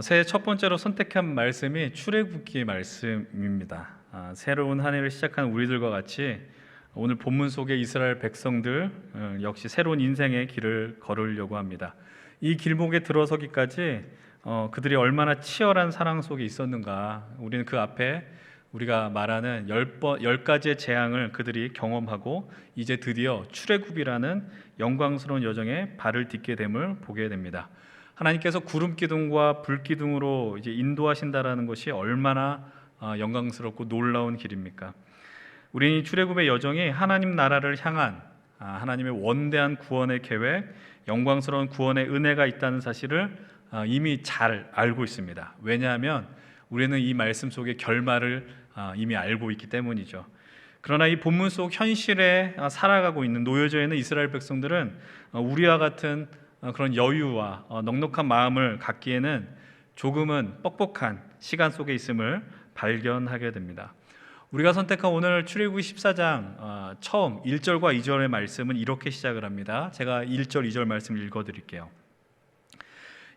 새해 첫 번째로 선택한 말씀이 출애굽기 말씀입니다. 새로운 한 해를 시작한 우리들과 같이 오늘 본문 속의 이스라엘 백성들 역시 새로운 인생의 길을 걸으려고 합니다. 이 길목에 들어서기까지 그들이 얼마나 치열한 사랑 속에 있었는가, 우리는 그 앞에 우리가 말하는 10가지의 재앙을 그들이 경험하고 이제 드디어 출애굽이라는 영광스러운 여정에 발을 딛게 됨을 보게 됩니다. 하나님께서 구름 기둥과 불 기둥으로 이제 인도하신다라는 것이 얼마나 영광스럽고 놀라운 길입니까? 우리는 이 출애굽의 여정이 하나님 나라를 향한 하나님의 원대한 구원의 계획, 영광스러운 구원의 은혜가 있다는 사실을 이미 잘 알고 있습니다. 왜냐하면 우리는 이 말씀 속의 결말을 이미 알고 있기 때문이죠. 그러나 이 본문 속 현실에 살아가고 있는 놓여져 있는 이스라엘 백성들은 우리와 같은 그런 여유와 넉넉한 마음을 갖기에는 조금은 뻑뻑한 시간 속에 있음을 발견하게 됩니다. 우리가 선택한 오늘 출애굽기 14장 처음 1절과 2절의 말씀은 이렇게 시작을 합니다. 제가 1절, 2절 말씀을 읽어드릴게요.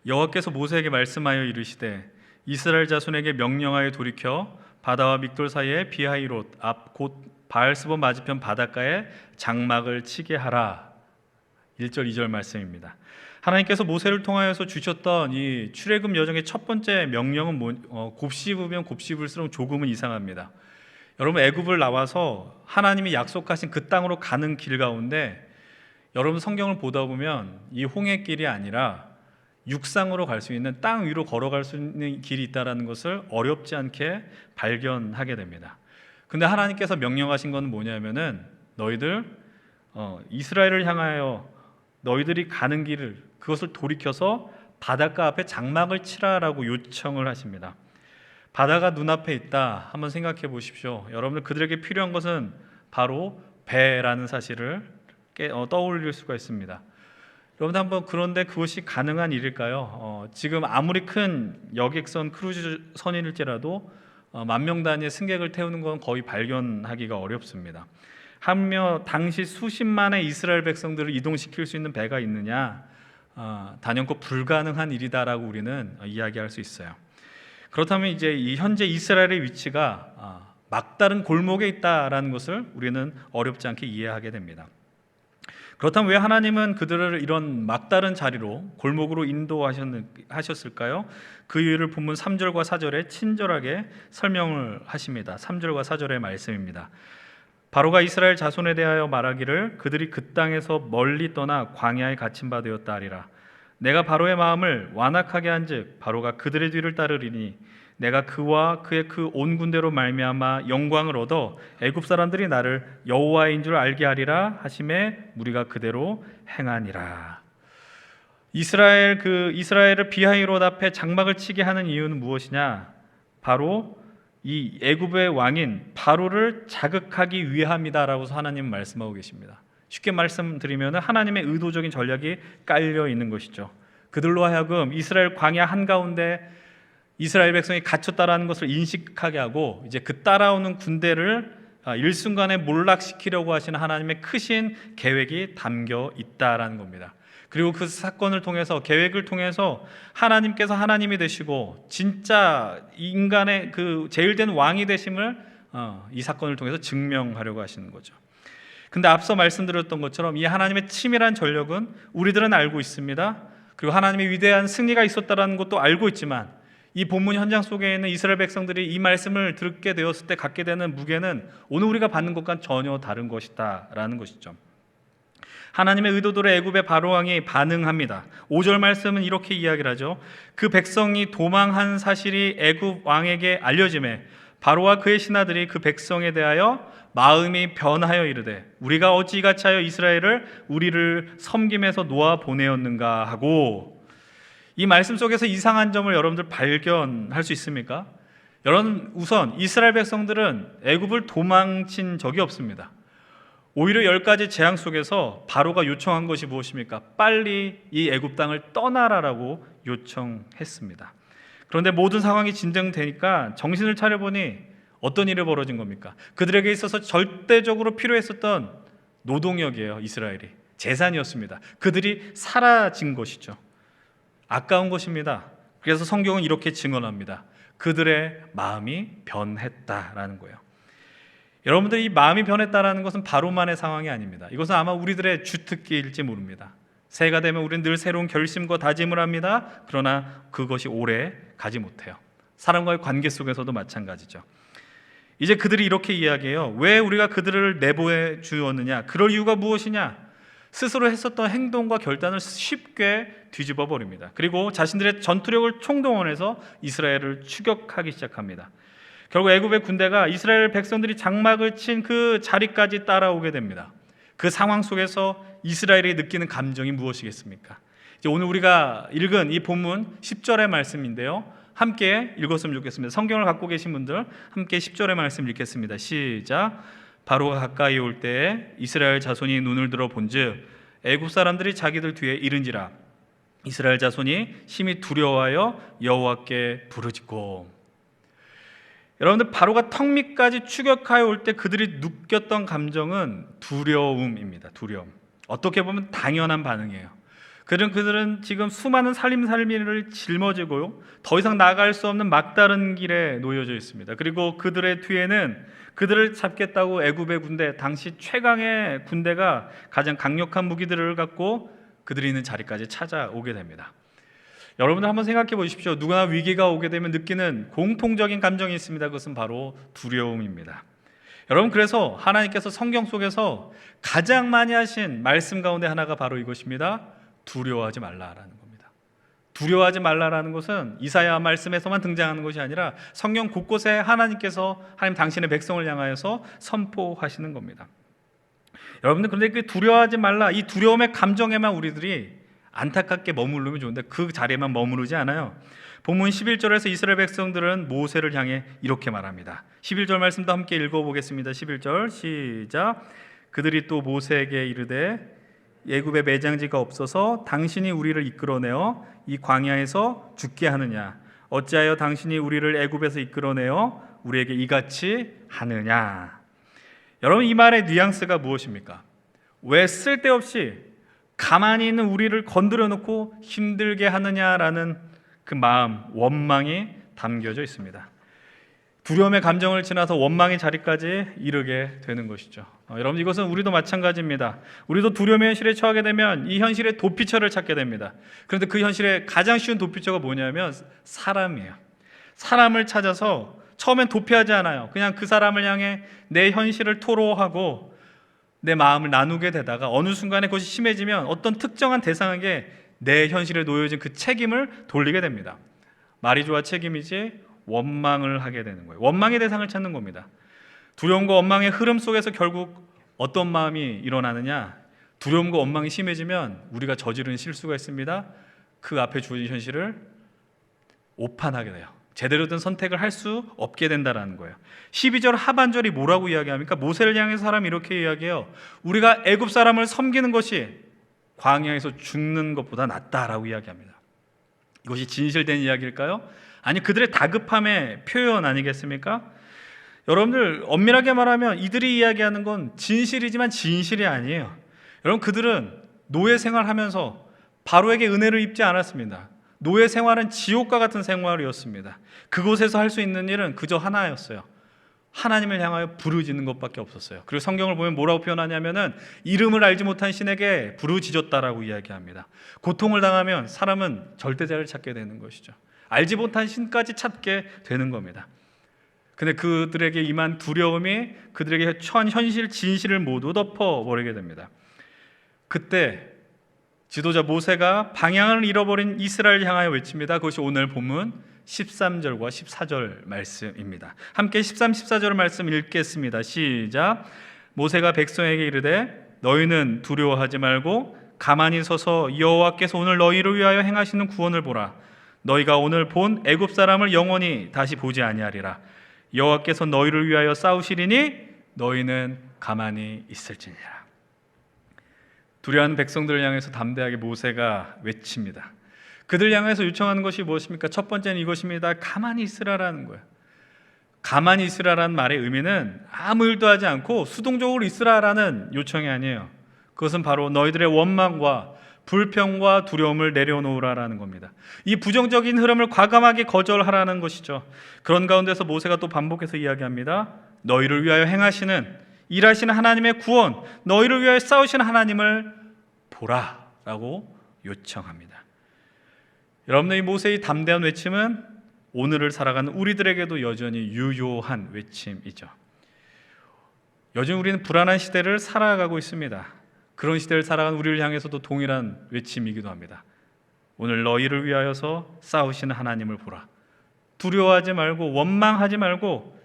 여호와께서 모세에게 말씀하여 이르시되 이스라엘 자손에게 명령하여 돌이켜 바다와 믹돌 사이에 비하이롯 앞 곧 바알스본 맞은편 바닷가에 장막을 치게 하라. 1절, 2절 말씀입니다. 하나님께서 모세를 통하여서 주셨던 이 출애굽 여정의 첫 번째 명령은 곱씹으면 곱씹을수록 조금은 이상합니다. 여러분, 애굽을 나와서 하나님이 약속하신 그 땅으로 가는 길 가운데 여러분 성경을 보다 보면 이 홍해길이 아니라 육상으로 갈 수 있는, 땅 위로 걸어갈 수 있는 길이 있다는 것을 어렵지 않게 발견하게 됩니다. 근데 하나님께서 명령하신 건 뭐냐면은 너희들 이스라엘을 향하여 너희들이 가는 길을, 그것을 돌이켜서 바닷가 앞에 장막을 치라라고 요청을 하십니다. 바다가 눈앞에 있다 한번 생각해 보십시오. 여러분들, 그들에게 필요한 것은 바로 배라는 사실을 떠올릴 수가 있습니다. 여러분들 한번, 그런데 그것이 가능한 일일까요? 지금 아무리 큰 여객선 크루즈선일지라도 10,000명 단위의 승객을 태우는 건 거의 발견하기가 어렵습니다. 하며 당시 수십만의 이스라엘 백성들을 이동시킬 수 있는 배가 있느냐? 단연코 불가능한 일이다라고 우리는 이야기할 수 있어요. 그렇다면 이제 이 현재 이스라엘의 위치가 막다른 골목에 있다라는 것을 우리는 어렵지 않게 이해하게 됩니다. 그렇다면 왜 하나님은 그들을 이런 막다른 자리로, 골목으로 인도하셨을까요? 그 이유를 본문 3절과 4절에 친절하게 설명을 하십니다. 3절과 4절의 말씀입니다. 바로가 이스라엘 자손에 대하여 말하기를 그들이 그 땅에서 멀리 떠나 광야에 갇힌 바 되었다 하리라. 내가 바로의 마음을 완악하게 한즉 바로가 그들의 뒤를 따르리니 내가 그와 그의 그 온 군대로 말미암아 영광을 얻어 애굽 사람들이 나를 여호와인 줄 알게 하리라 하심에 무리가 그대로 행하니라. 이스라엘을 비하이롯 앞에 장막을 치게 하는 이유는 무엇이냐? 바로 이 애굽의 왕인 바로를 자극하기 위함이다라고 하나님은 말씀하고 계십니다. 쉽게 말씀드리면 하나님의 의도적인 전략이 깔려 있는 것이죠. 그들로 하여금 이스라엘 광야 한가운데 이스라엘 백성이 갇혔다라는 것을 인식하게 하고 이제 그 따라오는 군대를 일순간에 몰락시키려고 하시는 하나님의 크신 계획이 담겨 있다라는 겁니다. 그리고 그 사건을 통해서, 계획을 통해서 하나님께서 하나님이 되시고 진짜 인간의 그 제일된 왕이 되심을 이 사건을 통해서 증명하려고 하시는 거죠. 근데 앞서 말씀드렸던 것처럼 이 하나님의 치밀한 전력은 우리들은 알고 있습니다. 그리고 하나님의 위대한 승리가 있었다는 것도 알고 있지만 이 본문 현장 속에 있는 이스라엘 백성들이 이 말씀을 듣게 되었을 때 갖게 되는 무게는 오늘 우리가 받는 것과는 전혀 다른 것이다라는 것이죠. 하나님의 의도대로 애굽의 바로 왕이 반응합니다. 5절 말씀은 이렇게 이야기를 하죠. 그 백성이 도망한 사실이 애굽 왕에게 알려짐에 바로와 그의 신하들이 그 백성에 대하여 마음이 변하여 이르되 우리가 어찌 이같이 하여 이스라엘을 우리를 섬김에서 놓아 보내었는가 하고, 이 말씀 속에서 이상한 점을 여러분들 발견할 수 있습니까? 여러분, 우선 이스라엘 백성들은 애굽을 도망친 적이 없습니다. 오히려 10가지 재앙 속에서 바로가 요청한 것이 무엇입니까? 빨리 이 애굽 땅을 떠나라라고 요청했습니다. 그런데 모든 상황이 진정되니까 정신을 차려보니 어떤 일이 벌어진 겁니까? 그들에게 있어서 절대적으로 필요했었던 노동력이에요. 이스라엘이 재산이었습니다. 그들이 사라진 것이죠. 아까운 것입니다. 그래서 성경은 이렇게 증언합니다. 그들의 마음이 변했다라는 거예요. 여러분들, 이 마음이 변했다라는 것은 바로만의 상황이 아닙니다. 이것은 아마 우리들의 주특기일지 모릅니다. 새해가 되면 우리는 늘 새로운 결심과 다짐을 합니다. 그러나 그것이 오래 가지 못해요. 사람과의 관계 속에서도 마찬가지죠. 이제 그들이 이렇게 이야기해요. 왜 우리가 그들을 내보내 주었느냐? 그럴 이유가 무엇이냐? 스스로 했었던 행동과 결단을 쉽게 뒤집어 버립니다. 그리고 자신들의 전투력을 총동원해서 이스라엘을 추격하기 시작합니다. 결국 애굽의 군대가 이스라엘 백성들이 장막을 친 그 자리까지 따라오게 됩니다. 그 상황 속에서 이스라엘이 느끼는 감정이 무엇이겠습니까? 이제 오늘 우리가 읽은 이 본문 10절의 말씀인데요, 함께 읽었으면 좋겠습니다. 성경을 갖고 계신 분들 함께 10절의 말씀 읽겠습니다. 시작. 바로가 가까이 올 때에 이스라엘 자손이 눈을 들어 본즉 애굽 사람들이 자기들 뒤에 이른지라. 이스라엘 자손이 심히 두려워하여 여호와께 부르짖고. 여러분들, 바로가 턱 밑까지 추격하여 올 때 그들이 느꼈던 감정은 두려움입니다. 두려움. 어떻게 보면 당연한 반응이에요. 그들은 지금 수많은 살림살이를 짊어지고 더 이상 나아갈 수 없는 막다른 길에 놓여져 있습니다. 그리고 그들의 뒤에는 그들을 잡겠다고 애굽의 군대, 당시 최강의 군대가 가장 강력한 무기들을 갖고 그들이 있는 자리까지 찾아오게 됩니다. 여러분들 한번 생각해 보십시오. 누구나 위기가 오게 되면 느끼는 공통적인 감정이 있습니다. 그것은 바로 두려움입니다. 여러분, 그래서 하나님께서 성경 속에서 가장 많이 하신 말씀 가운데 하나가 바로 이것입니다. 두려워하지 말라라는 겁니다. 두려워하지 말라라는 것은 이사야 말씀에서만 등장하는 것이 아니라 성경 곳곳에 하나님께서 하나님 당신의 백성을 향하여서 선포하시는 겁니다. 여러분들, 그런데 그 두려워하지 말라, 이 두려움의 감정에만 우리들이 안타깝게 머무르면 좋은데 그 자리에만 머무르지 않아요. 본문 11절에서 이스라엘 백성들은 모세를 향해 이렇게 말합니다. 11절 말씀도 함께 읽어보겠습니다. 11절 시작. 그들이 또 모세에게 이르되 애굽에 매장지가 없어서 당신이 우리를 이끌어내어 이 광야에서 죽게 하느냐? 어찌하여 당신이 우리를 애굽에서 이끌어내어 우리에게 이같이 하느냐? 여러분, 이 말의 뉘앙스가 무엇입니까? 왜 쓸데없이 가만히 있는 우리를 건드려 놓고 힘들게 하느냐라는 그 마음, 원망이 담겨져 있습니다. 두려움의 감정을 지나서 원망의 자리까지 이르게 되는 것이죠. 여러분, 이것은 우리도 마찬가지입니다. 우리도 두려움의 현실에 처하게 되면 이 현실의 도피처를 찾게 됩니다. 그런데 그 현실의 가장 쉬운 도피처가 뭐냐면 사람이에요. 사람을 찾아서 처음엔 도피하지 않아요. 그냥 그 사람을 향해 내 현실을 토로하고 내 마음을 나누게 되다가 어느 순간에 그것이 심해지면 어떤 특정한 대상에게 내 현실에 놓여진 그 책임을 돌리게 됩니다. 말이 좋아 책임이지 원망을 하게 되는 거예요. 원망의 대상을 찾는 겁니다. 두려움과 원망의 흐름 속에서 결국 어떤 마음이 일어나느냐? 두려움과 원망이 심해지면 우리가 저지른 실수가 있습니다. 그 앞에 주어진 현실을 오판하게 돼요. 제대로 된 선택을 할 수 없게 된다는 거예요. 12절 하반절이 뭐라고 이야기합니까? 모세를 향해서 사람이 이렇게 이야기해요. 우리가 애굽 사람을 섬기는 것이 광야에서 죽는 것보다 낫다라고 이야기합니다. 이것이 진실된 이야기일까요? 아니, 그들의 다급함의 표현 아니겠습니까? 여러분들, 엄밀하게 말하면 이들이 이야기하는 건 진실이지만 진실이 아니에요. 여러분, 그들은 노예 생활하면서 바로에게 은혜를 입지 않았습니다. 노예 생활은 지옥과 같은 생활이었습니다. 그곳에서 할 수 있는 일은 그저 하나였어요. 하나님을 향하여 부르짖는 것밖에 없었어요. 그리고 성경을 보면 뭐라고 표현하냐면은 이름을 알지 못한 신에게 부르짖었다라고 이야기합니다. 고통을 당하면 사람은 절대자를 찾게 되는 것이죠. 알지 못한 신까지 찾게 되는 겁니다. 근데 그들에게 임한 두려움이 그들에게 처한 현실, 진실을 모두 덮어버리게 됩니다. 그때 지도자 모세가 방향을 잃어버린 이스라엘을 향하여 외칩니다. 그것이 오늘 본문 13절과 14절 말씀입니다. 함께 13, 14절 말씀 읽겠습니다. 시작. 모세가 백성에게 이르되 너희는 두려워하지 말고 가만히 서서 여호와께서 오늘 너희를 위하여 행하시는 구원을 보라. 너희가 오늘 본 애굽 사람을 영원히 다시 보지 아니하리라. 여호와께서 너희를 위하여 싸우시리니 너희는 가만히 있을지니라. 두려워하는 백성들을 향해서 담대하게 모세가 외칩니다. 그들 향해서 요청하는 것이 무엇입니까? 첫 번째는 이것입니다. 가만히 있으라라는 거예요. 가만히 있으라라는 말의 의미는 아무 일도 하지 않고 수동적으로 있으라라는 요청이 아니에요. 그것은 바로 너희들의 원망과 불평과 두려움을 내려놓으라라는 겁니다. 이 부정적인 흐름을 과감하게 거절하라는 것이죠. 그런 가운데서 모세가 또 반복해서 이야기합니다. 너희를 위하여 행하시는, 일하시는 하나님의 구원, 너희를 위하여 싸우시는 하나님을 보라라고 요청합니다. 여러분들, 이 모세의 담대한 외침은 오늘을 살아가는 우리들에게도 여전히 유효한 외침이죠. 요즘 우리는 불안한 시대를 살아가고 있습니다. 그런 시대를 살아가는 우리를 향해서도 동일한 외침이기도 합니다. 오늘 너희를 위하여서 싸우시는 하나님을 보라. 두려워하지 말고 원망하지 말고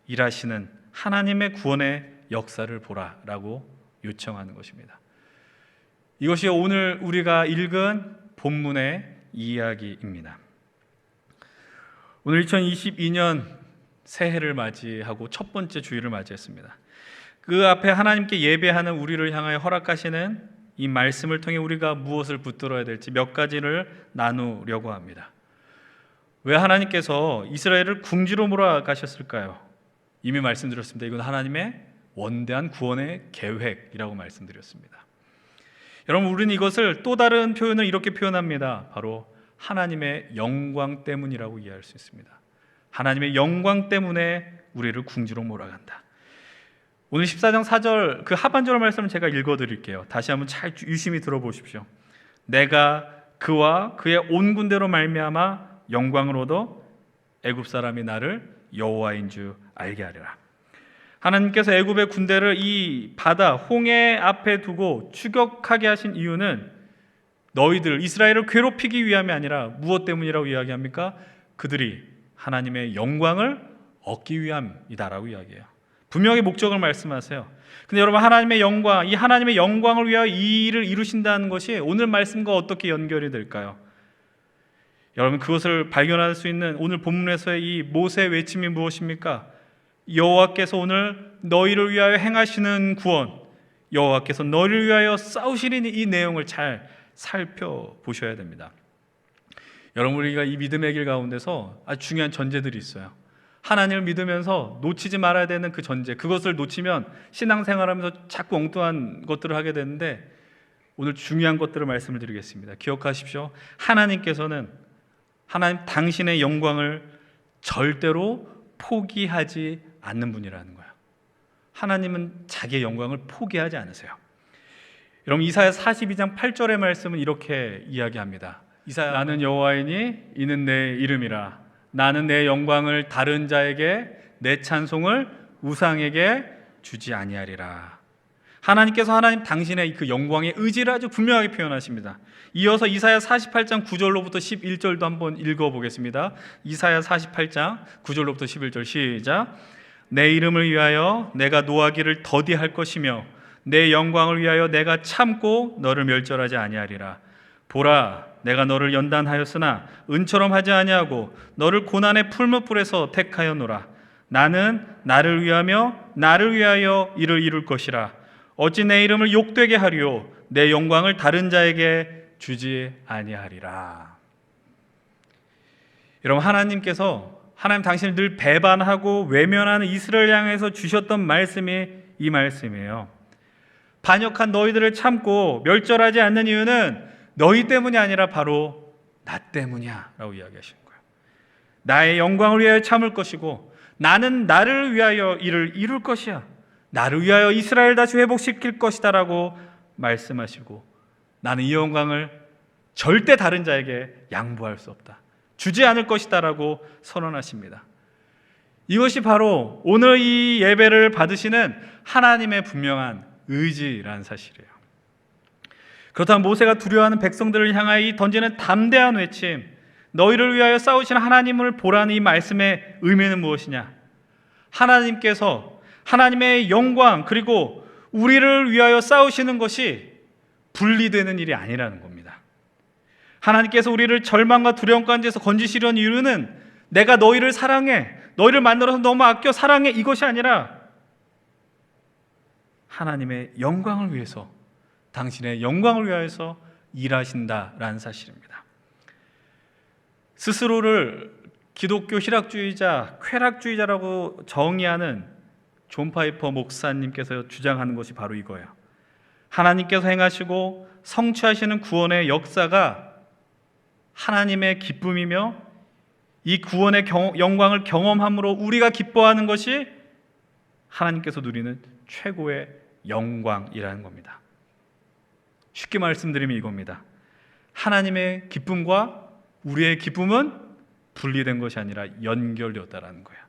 일하시는 하나님의 구원의 역사를 보라라고 요청하는 것입니다. 이것이 오늘 우리가 읽은 본문의 이야기입니다. 오늘 2022년 새해를 맞이하고 첫 번째 주일을 맞이했습니다. 그 앞에 하나님께 예배하는 우리를 향하여 허락하시는 이 말씀을 통해 우리가 무엇을 붙들어야 될지 몇 가지를 나누려고 합니다. 왜 하나님께서 이스라엘을 궁지로 몰아가셨을까요? 이미 말씀드렸습니다. 이건 하나님의 원대한 구원의 계획이라고 말씀드렸습니다. 여러분, 우리는 이것을 또 다른 표현을 이렇게 표현합니다. 바로 하나님의 영광 때문이라고 이해할 수 있습니다. 하나님의 영광 때문에 우리를 궁지로 몰아간다. 오늘 14장 4절 그 하반절 말씀을 제가 읽어드릴게요. 다시 한번 잘 유심히 들어보십시오. 내가 그와 그의 온 군대로 말미암아 영광을 얻어 애굽 사람이 나를 여호와인 줄 알게 하리라. 하나님께서 애굽의 군대를 이 바다 홍해 앞에 두고 추격하게 하신 이유는 너희들 이스라엘을 괴롭히기 위함이 아니라 무엇 때문이라고 이야기합니까? 그들이 하나님의 영광을 얻기 위함이다라고 이야기해요. 분명히 목적을 말씀하세요. 근데 여러분, 하나님의 영광, 이 하나님의 영광을 위하여 이 일을 이루신다는 것이 오늘 말씀과 어떻게 연결이 될까요? 여러분, 그것을 발견할 수 있는 오늘 본문에서의 이 모세의 외침이 무엇입니까? 여호와께서 오늘 너희를 위하여 행하시는 구원, 여호와께서 너희를 위하여 싸우시리니, 이 내용을 잘 살펴보셔야 됩니다. 여러분, 우리가 이 믿음의 길 가운데서 아주 중요한 전제들이 있어요. 하나님을 믿으면서 놓치지 말아야 되는 그 전제, 그것을 놓치면 신앙생활하면서 자꾸 엉뚱한 것들을 하게 되는데, 오늘 중요한 것들을 말씀을 드리겠습니다. 기억하십시오. 하나님께서는 하나님 당신의 영광을 절대로 포기하지 않는 분이라는 거예요. 하나님은 자기의 영광을 포기하지 않으세요. 여러분, 이사야 42장 8절의 말씀은 이렇게 이야기합니다. 나는 여호와이니 이는 내 이름이라. 나는 내 영광을 다른 자에게, 내 찬송을 우상에게 주지 아니하리라. 하나님께서 하나님 당신의 그 영광의 의지를 아주 분명하게 표현하십니다. 이어서 이사야 48장 9절로부터 11절도 한번 읽어보겠습니다. 이사야 48장 9절로부터 11절 시작. 내 이름을 위하여 내가 노하기를 더디할 것이며 내 영광을 위하여 내가 참고 너를 멸절하지 아니하리라. 보라, 내가 너를 연단하였으나 은처럼 하지 아니하고 너를 고난의 풀무불에서 택하였노라. 나는 나를 위하며 나를 위하여 이를 이룰 것이라. 어찌 내 이름을 욕되게 하리요 내 영광을 다른 자에게 주지 아니하리라. 여러분, 하나님 당신을 늘 배반하고 외면하는 이스라엘 향해서 주셨던 말씀이 이 말씀이에요. 반역한 너희들을 참고 멸절하지 않는 이유는 너희 때문이 아니라 바로 나 때문이야 라고 이야기하시는 거예요. 나의 영광을 위하여 참을 것이고 나는 나를 위하여 이를 이룰 것이야. 나를 위하여 이스라엘 다시 회복시킬 것이다 라고 말씀하시고, 나는 이 영광을 절대 다른 자에게 양보할 수 없다, 주지 않을 것이다 라고 선언하십니다. 이것이 바로 오늘 이 예배를 받으시는 하나님의 분명한 의지라는 사실이에요. 그렇다면 모세가 두려워하는 백성들을 향하여 던지는 담대한 외침, 너희를 위하여 싸우시는 하나님을 보라는 이 말씀의 의미는 무엇이냐? 하나님께서 하나님의 영광 그리고 우리를 위하여 싸우시는 것이 분리되는 일이 아니라는 겁니다. 하나님께서 우리를 절망과 두려움 가운데서 건지시려는 이유는 내가 너희를 사랑해, 너희를 만들어서 너무 아껴 사랑해, 이것이 아니라 하나님의 영광을 위해서, 당신의 영광을 위하여서 일하신다라는 사실입니다. 스스로를 기독교 희락주의자, 쾌락주의자라고 정의하는 존 파이퍼 목사님께서 주장하는 것이 바로 이거예요. 하나님께서 행하시고 성취하시는 구원의 역사가 하나님의 기쁨이며 이 구원의 영광을 경험함으로 우리가 기뻐하는 것이 하나님께서 누리는 최고의 영광이라는 겁니다. 쉽게 말씀드리면 이겁니다. 하나님의 기쁨과 우리의 기쁨은 분리된 것이 아니라 연결되었다라는 거예요.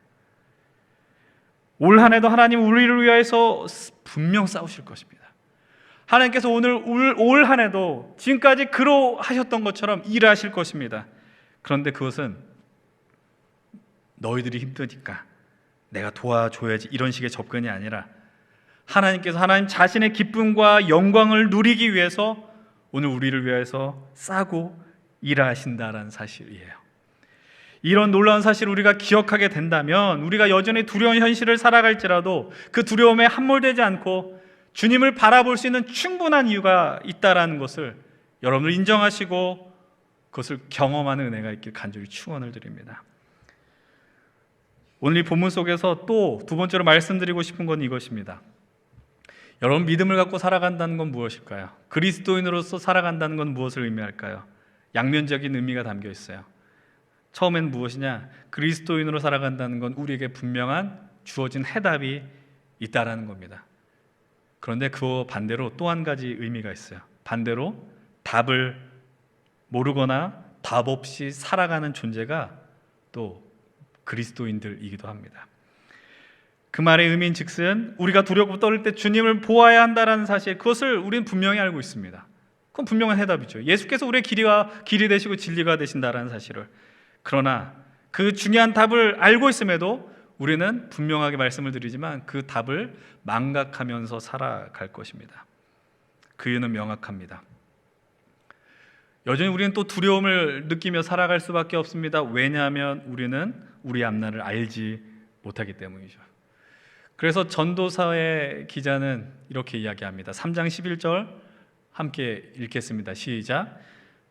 올 한 해도 하나님 우리를 위해서 분명 싸우실 것입니다. 하나님께서 올 한 해도 지금까지 그러하셨던 것처럼 일하실 것입니다. 그런데 그것은 너희들이 힘드니까 내가 도와줘야지 이런 식의 접근이 아니라 하나님께서 하나님 자신의 기쁨과 영광을 누리기 위해서 오늘 우리를 위해서 싸고 일하신다라는 사실이에요. 이런 놀라운 사실을 우리가 기억하게 된다면 우리가 여전히 두려운 현실을 살아갈지라도 그 두려움에 함몰되지 않고 주님을 바라볼 수 있는 충분한 이유가 있다라는 것을 여러분들 인정하시고 그것을 경험하는 은혜가 있길 간절히 축원을 드립니다. 오늘 이 본문 속에서 또 두 번째로 말씀드리고 싶은 건 이것입니다. 여러분, 믿음을 갖고 살아간다는 건 무엇일까요? 그리스도인으로서 살아간다는 건 무엇을 의미할까요? 양면적인 의미가 담겨 있어요. 처음엔 무엇이냐? 그리스도인으로 살아간다는 건 우리에게 분명한 주어진 해답이 있다라는 겁니다. 그런데 그 반대로 또 한 가지 의미가 있어요. 반대로 답을 모르거나 답 없이 살아가는 존재가 또 그리스도인들이기도 합니다. 그 말의 의미인 즉슨 우리가 두렵고 떨릴 때 주님을 보아야 한다는 사실, 그것을 우리는 분명히 알고 있습니다. 그건 분명한 해답이죠. 예수께서 우리의 길이 되시고 진리가 되신다는 사실을. 그러나 그 중요한 답을 알고 있음에도 우리는 분명하게 말씀을 드리지만 그 답을 망각하면서 살아갈 것입니다. 그 이유는 명확합니다. 여전히 우리는 또 두려움을 느끼며 살아갈 수밖에 없습니다. 왜냐하면 우리는 우리 앞날을 알지 못하기 때문이죠. 그래서 전도서의 기자는 이렇게 이야기합니다. 3장 11절 함께 읽겠습니다. 시작.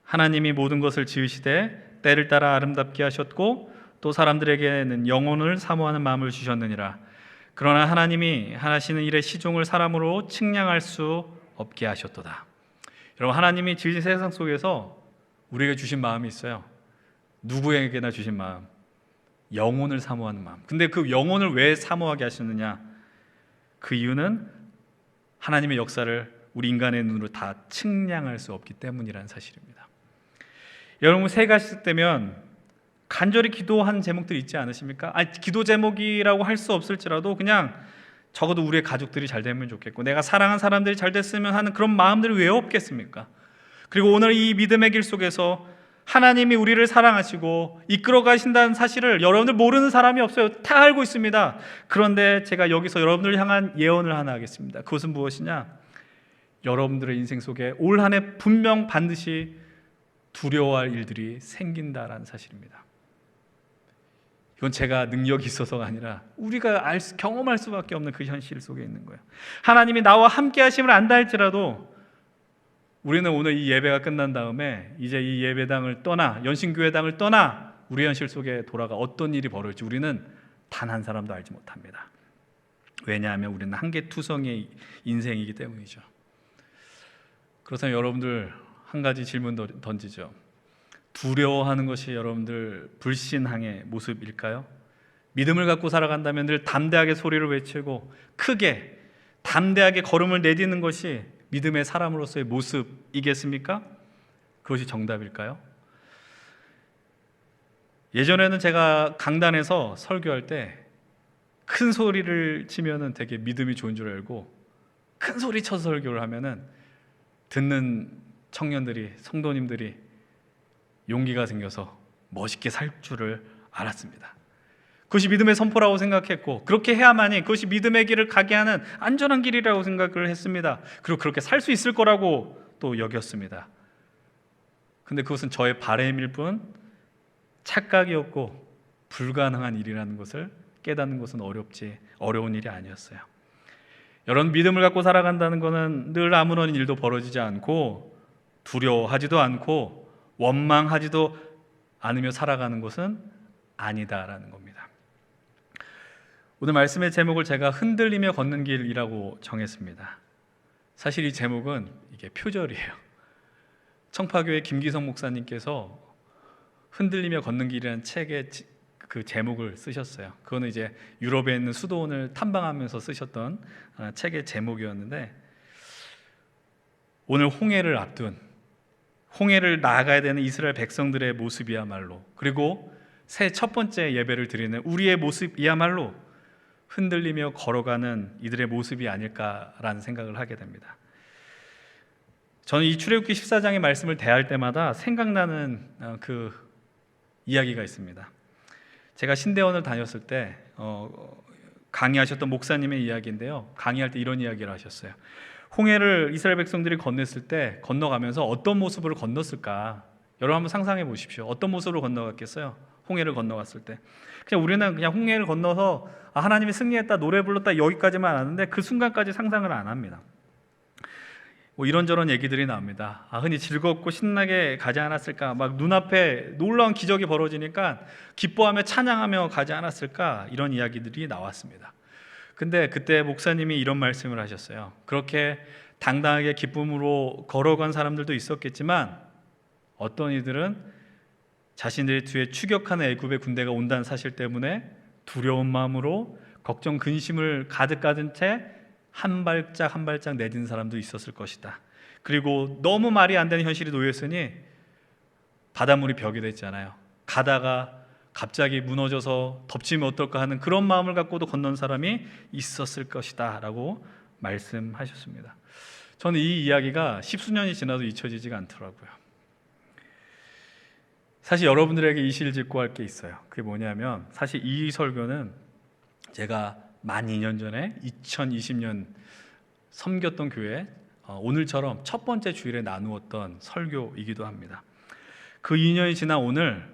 하나님이 모든 것을 지으시되 때를 따라 아름답게 하셨고 또 사람들에게는 영혼을 사모하는 마음을 주셨느니라. 그러나 하나님이 하시는 일의 시종을 사람으로 측량할 수 없게 하셨도다. 여러분, 하나님이 지으신 세상 속에서 우리에게 주신 마음이 있어요. 누구에게나 주신 마음, 영혼을 사모하는 마음. 근데 그 영혼을 왜 사모하게 하셨느냐? 그 이유는 하나님의 역사를 우리 인간의 눈으로 다 측량할 수 없기 때문이라는 사실입니다. 여러분, 새해가 시작되면 간절히 기도한 제목들이 있지 않으십니까? 기도 제목이라고 할 수 없을지라도 그냥 적어도 우리의 가족들이 잘 되면 좋겠고 내가 사랑하는 사람들이 잘 됐으면 하는 그런 마음들이 왜 없겠습니까? 그리고 오늘 이 믿음의 길 속에서 하나님이 우리를 사랑하시고 이끌어 가신다는 사실을 여러분들 모르는 사람이 없어요. 다 알고 있습니다. 그런데 제가 여기서 여러분들을 향한 예언을 하나 하겠습니다. 그것은 무엇이냐? 여러분들의 인생 속에 올 한 해 분명 반드시 두려워할 일들이 생긴다라는 사실입니다. 이건 제가 능력이 있어서가 아니라 우리가 경험할 수밖에 없는 그 현실 속에 있는 거예요. 하나님이 나와 함께 하심을 안다 할지라도 우리는 오늘 이 예배가 끝난 다음에 이제 이 예배당을 떠나 연신교회당을 떠나 우리 현실 속에 돌아가 어떤 일이 벌어질지 우리는 단 한 사람도 알지 못합니다. 왜냐하면 우리는 한계투성의 인생이기 때문이죠. 그렇다면 여러분들 한 가지 질문 던지죠. 두려워하는 것이 여러분들 불신앙의 모습일까요? 믿음을 갖고 살아간다면 늘 담대하게 소리를 외치고 크게 담대하게 걸음을 내딛는 것이 믿음의 사람으로서의 모습이겠습니까? 그것이 정답일까요? 예전에는 제가 강단에서 설교할 때 큰 소리를 치면은 되게 믿음이 좋은 줄 알고 큰 소리 쳐서 설교를 하면은 듣는 청년들이, 성도님들이 용기가 생겨서 멋있게 살 줄을 알았습니다. 그것이 믿음의 선포라고 생각했고 그렇게 해야만이 그것이 믿음의 길을 가게 하는 안전한 길이라고 생각을 했습니다. 그리고 그렇게 살 수 있을 거라고 또 여겼습니다. 근데 그것은 저의 바람일 뿐 착각이었고 불가능한 일이라는 것을 깨닫는 것은 어려운 일이 아니었어요. 여러분, 믿음을 갖고 살아간다는 것은 늘 아무런 일도 벌어지지 않고 두려워하지도 않고 원망하지도 않으며 살아가는 것은 아니다라는 겁니다. 오늘 말씀의 제목을 제가 흔들리며 걷는 길이라고 정했습니다. 사실 이 제목은 이게 표절이에요. 청파교회 김기성 목사님께서 흔들리며 걷는 길이라는 책의 그 제목을 쓰셨어요. 그거는 이제 유럽에 있는 수도원을 탐방하면서 쓰셨던 책의 제목이었는데, 오늘 홍해를 앞둔, 홍해를 나아가야 되는 이스라엘 백성들의 모습이야말로, 그리고 새 첫 번째 예배를 드리는 우리의 모습이야말로 흔들리며 걸어가는 이들의 모습이 아닐까라는 생각을 하게 됩니다. 저는 이 출애굽기 14장의 말씀을 대할 때마다 생각나는 그 이야기가 있습니다. 제가 신대원을 다녔을 때 강의하셨던 목사님의 이야기인데요, 강의할 때 이런 이야기를 하셨어요. 홍해를 이스라엘 백성들이 건넜을 때 건너가면서 어떤 모습으로 건넜을까? 여러분 한번 상상해 보십시오. 어떤 모습으로 건너갔겠어요? 홍해를 건너갔을 때 우리는 그냥 홍해를 건너서 하나님이 승리했다, 노래 불렀다, 여기까지만 아는데 그 순간까지 상상을 안 합니다. 뭐 이런저런 얘기들이 나옵니다. 흔히 즐겁고 신나게 가지 않았을까, 막 눈앞에 놀라운 기적이 벌어지니까 기뻐하며 찬양하며 가지 않았을까, 이런 이야기들이 나왔습니다. 근데 그때 목사님이 이런 말씀을 하셨어요. 그렇게 당당하게 기쁨으로 걸어간 사람들도 있었겠지만 어떤 이들은 자신들이 뒤에 추격하는 애굽의 군대가 온다는 사실 때문에 두려운 마음으로 걱정, 근심을 가득 가진 채 한 발짝 한 발짝 내딛는 사람도 있었을 것이다. 그리고 너무 말이 안 되는 현실이 놓였으니 바닷물이 벽이 됐잖아요. 가다가 갑자기 무너져서 덮치면 어떨까 하는 그런 마음을 갖고도 건넌 사람이 있었을 것이다 라고 말씀하셨습니다. 저는 이 이야기가 십수년이 지나도 잊혀지지가 않더라고요. 사실 여러분들에게 이실직고할 게 있어요. 그게 뭐냐면, 사실 이 설교는 제가 만 2년 전에 2020년 섬겼던 교회 오늘처럼 첫 번째 주일에 나누었던 설교이기도 합니다. 그 2년이 지난 오늘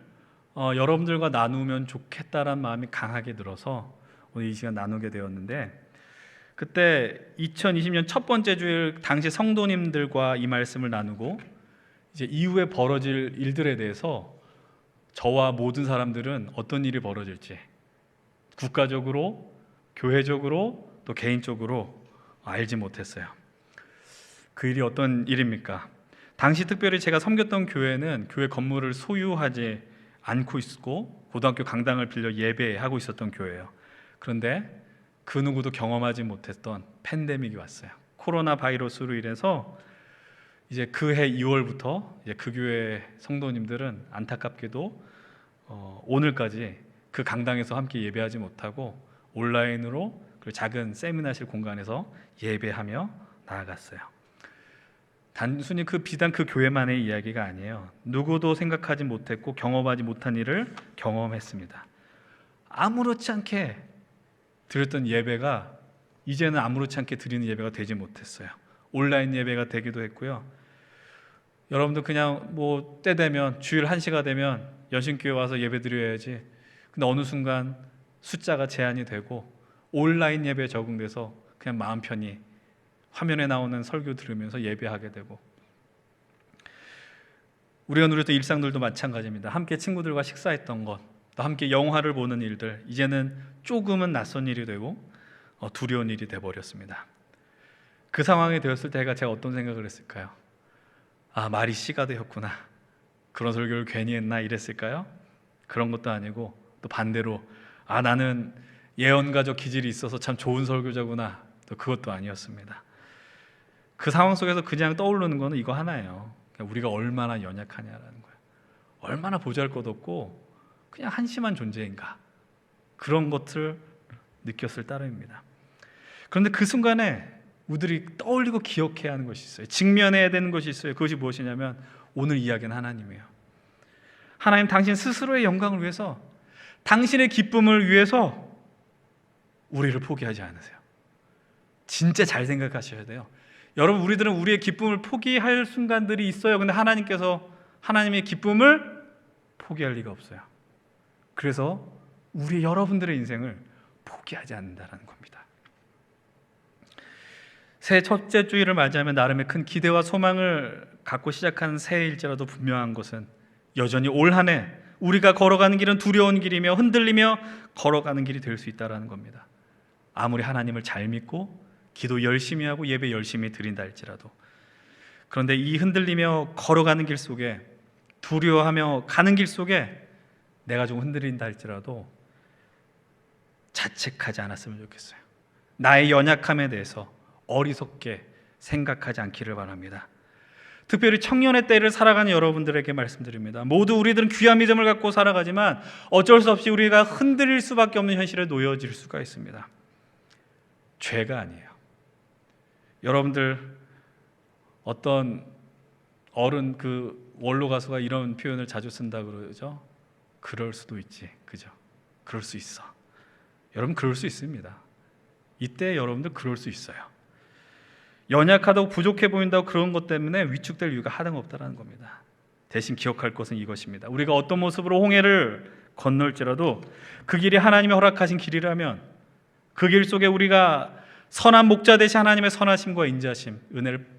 여러분들과 나누면 좋겠다라는 마음이 강하게 들어서 오늘 이 시간 나누게 되었는데, 그때 2020년 첫 번째 주일 당시 성도님들과 이 말씀을 나누고 이제 이후에 벌어질 일들에 대해서 저와 모든 사람들은 어떤 일이 벌어질지 국가적으로, 교회적으로, 또 개인적으로 알지 못했어요. 그 일이 어떤 일입니까? 당시 특별히 제가 섬겼던 교회는 교회 건물을 소유하지 않고 있고 고등학교 강당을 빌려 예배하고 있었던 교회예요. 그런데 그 누구도 경험하지 못했던 팬데믹이 왔어요. 코로나 바이러스로 인해서 이제 그해 2월부터 이제 그 교회 성도님들은 안타깝게도 오늘까지 그 강당에서 함께 예배하지 못하고 온라인으로 그 작은 세미나실 공간에서 예배하며 나아갔어요. 단순히 비단 그 교회만의 이야기가 아니에요. 누구도 생각하지 못했고 경험하지 못한 일을 경험했습니다. 아무렇지 않게 드렸던 예배가 이제는 아무렇지 않게 드리는 예배가 되지 못했어요. 온라인 예배가 되기도 했고요. 여러분들 그냥 뭐 때 되면 주일 1시가 되면 연신교회 와서 예배 드려야지. 근데 어느 순간 숫자가 제한이 되고 온라인 예배에 적응돼서 그냥 마음 편히 화면에 나오는 설교 들으면서 예배하게 되고, 우리가 누렸던 일상들도 마찬가지입니다. 함께 친구들과 식사했던 것, 또 함께 영화를 보는 일들, 이제는 조금은 낯선 일이 되고 두려운 일이 돼버렸습니다. 그 상황이 되었을 때 제가 어떤 생각을 했을까요? 말이 씨가 되었구나, 그런 설교를 괜히 했나 이랬을까요? 그런 것도 아니고, 또 반대로 나는 예언가적 기질이 있어서 참 좋은 설교자구나, 또 그것도 아니었습니다. 그 상황 속에서 그냥 떠오르는 거는 이거 하나예요. 우리가 얼마나 연약하냐라는 거예요. 얼마나 보잘것없고 그냥 한심한 존재인가, 그런 것을 느꼈을 따름입니다. 그런데 그 순간에 우리들이 떠올리고 기억해야 하는 것이 있어요. 직면해야 되는 것이 있어요. 그것이 무엇이냐면 오늘 이야기는 하나님이에요. 하나님, 당신 스스로의 영광을 위해서, 당신의 기쁨을 위해서 우리를 포기하지 않으세요. 진짜 잘 생각하셔야 돼요. 여러분, 우리들은 우리의 기쁨을 포기할 순간들이 있어요. 근데 하나님께서 하나님의 기쁨을 포기할 리가 없어요. 그래서 여러분들의 인생을 포기하지 않는다는 겁니다. 새해 첫째 주일을 맞이하면 나름의 큰 기대와 소망을 갖고 시작한 새해일지라도 분명한 것은 여전히 올 한 해 우리가 걸어가는 길은 두려운 길이며 흔들리며 걸어가는 길이 될 수 있다는 겁니다. 아무리 하나님을 잘 믿고 기도 열심히 하고 예배 열심히 드린다 할지라도, 그런데 이 흔들리며 걸어가는 길 속에, 두려워하며 가는 길 속에 내가 좀 흔들린다 할지라도 자책하지 않았으면 좋겠어요. 나의 연약함에 대해서 어리석게 생각하지 않기를 바랍니다. 특별히 청년의 때를 살아가는 여러분들에게 말씀드립니다. 모두 우리들은 귀한 믿음을 갖고 살아가지만 어쩔 수 없이 우리가 흔들릴 수밖에 없는 현실에 놓여질 수가 있습니다. 죄가 아니에요. 여러분들 어떤 어른 원로 가수가 이런 표현을 자주 쓴다 그러죠. 그럴 수도 있지, 그죠? 그럴 수 있어. 여러분 그럴 수 있습니다. 이때 여러분들 그럴 수 있어요. 연약하다고 부족해 보인다고 그런 것 때문에 위축될 이유가 하등없다라는 겁니다. 대신 기억할 것은 이것입니다. 우리가 어떤 모습으로 홍해를 건널지라도 그 길이 하나님이 허락하신 길이라면 그 길 속에 우리가 선한 목자 되신 하나님의 선하심과 인자심, 은혜를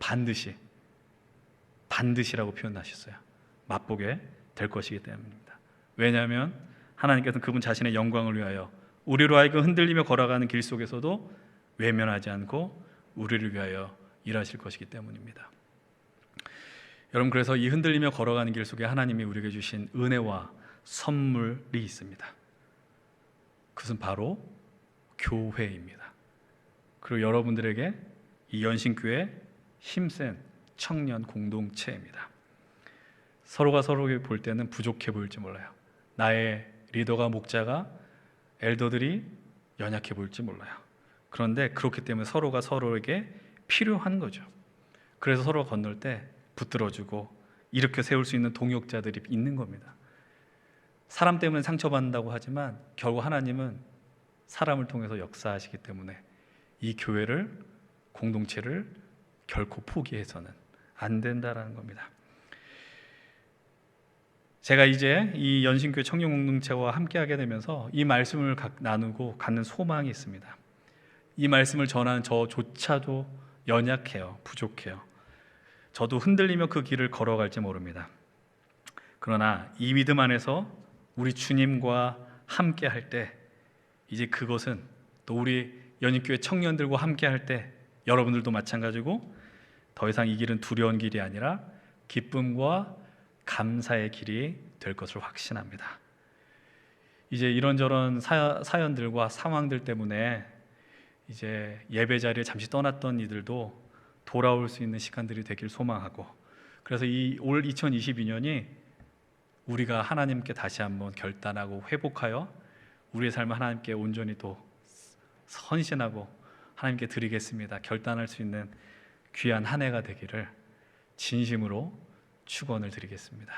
반드시라고 표현하셨어요. 맛보게 될 것이기 때문입니다. 왜냐하면 하나님께서는 그분 자신의 영광을 위하여 우리로 하여금 흔들리며 걸어가는 길 속에서도 외면하지 않고 우리를 위하여 일하실 것이기 때문입니다. 여러분, 그래서 이 흔들리며 걸어가는 길 속에 하나님이 우리에게 주신 은혜와 선물이 있습니다. 그것은 바로 교회입니다. 그리고 여러분들에게 이 연신교회 힘센 청년 공동체입니다. 서로가 서로를 볼 때는 부족해 보일지 몰라요. 나의 리더가, 목자가, 엘더들이 연약해 보일지 몰라요. 그런데 그렇기 때문에 서로가 서로에게 필요한 거죠. 그래서 서로 건널 때 붙들어주고 일으켜 세울 수 있는 동역자들이 있는 겁니다. 사람 때문에 상처받는다고 하지만 결국 하나님은 사람을 통해서 역사하시기 때문에 이 교회를, 공동체를 결코 포기해서는 안 된다라는 겁니다. 제가 이제 이 연신교회 청년공동체와 함께하게 되면서 이 말씀을 나누고 갖는 소망이 있습니다. 이 말씀을 전하는 저조차도 연약해요. 부족해요. 저도 흔들리며 그 길을 걸어갈지 모릅니다. 그러나 이 믿음 안에서 우리 주님과 함께할 때, 이제 그것은 또 우리 연인교회 청년들과 함께할 때 여러분들도 마찬가지고 더 이상 이 길은 두려운 길이 아니라 기쁨과 감사의 길이 될 것을 확신합니다. 이제 이런저런 사연들과 상황들 때문에 이제 예배 자리에 잠시 떠났던 이들도 돌아올 수 있는 시간들이 되길 소망하고, 그래서 이 올 2022년이 우리가 하나님께 다시 한번 결단하고 회복하여 우리의 삶을 하나님께 온전히 또 헌신하고 하나님께 드리겠습니다 결단할 수 있는 귀한 한 해가 되기를 진심으로 축원을 드리겠습니다.